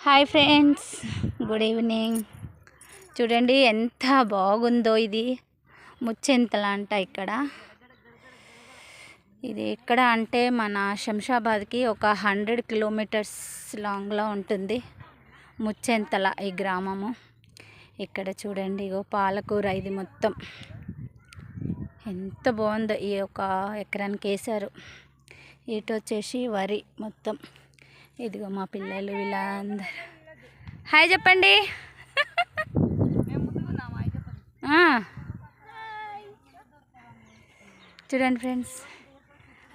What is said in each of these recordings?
Hi friends, good evening. చూడండి ఎంత బాగుందో. ఇది ముచ్చెంతల అంట. ఇది ఎక్కడ అంటే మన శంషాబాద్కి ఒక 100 కిలోమీటర్స్ లాంగ్లో ఉంటుంది ముచ్చెంతల ఈ గ్రామము. ఇక్కడ చూడండి, ఇగో పాలకూర. ఇది మొత్తం ఎంత బాగుందో. ఈ ఒక ఎకరానికి వేశారు. ఇటు వచ్చేసి వరి మొత్తం. ఇదిగో మా పిల్లలు వీళ్ళందరూ హాయ్ చెప్పండి. చూడండి ఫ్రెండ్స్,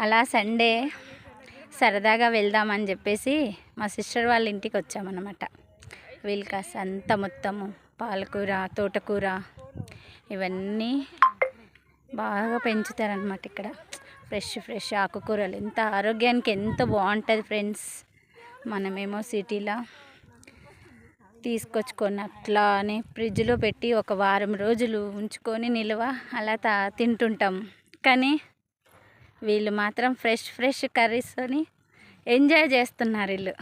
అలా సండే సరదాగా వెళ్దామని చెప్పేసి మా సిస్టర్ వాళ్ళ ఇంటికి వచ్చామన్నమాట. వీళ్ళు కాస్త అంతా మొత్తము పాలకూర, తోటకూర ఇవన్నీ బాగా పెంచుతారనమాట. ఇక్కడ ఫ్రెష్ ఆకుకూరలు ఎంత ఆరోగ్యానికి ఎంత బాగుంటుంది ఫ్రెండ్స్. మనమేమో సిటీలో తీసుకొచ్చుకొని అట్లానే ఫ్రిడ్జ్లో పెట్టి ఒక వారం రోజులు ఉంచుకొని నిల్వ అలా తింటుంటాం. కానీ వీళ్ళు మాత్రం ఫ్రెష్ కర్రీస్ని ఎంజాయ్ చేస్తున్నారు. వీళ్ళు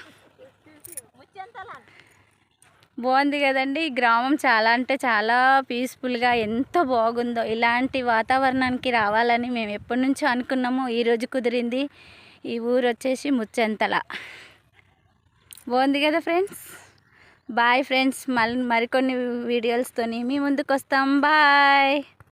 బాగుంది కదండి. ఈ గ్రామం చాలా అంటే చాలా పీస్ఫుల్గా ఎంత బాగుందో. ఇలాంటి వాతావరణానికి రావాలని మేము ఎప్పటి నుంచో అనుకున్నాము. ఈరోజు కుదిరింది. ఈ ఊరు వచ్చేసి ముచ్చెంతల. బాగుంది కదా ఫ్రెండ్స్. Bye friends. మరికొన్ని వీడియోలతోని మీ ముందుకు వస్తాం. బాయ్.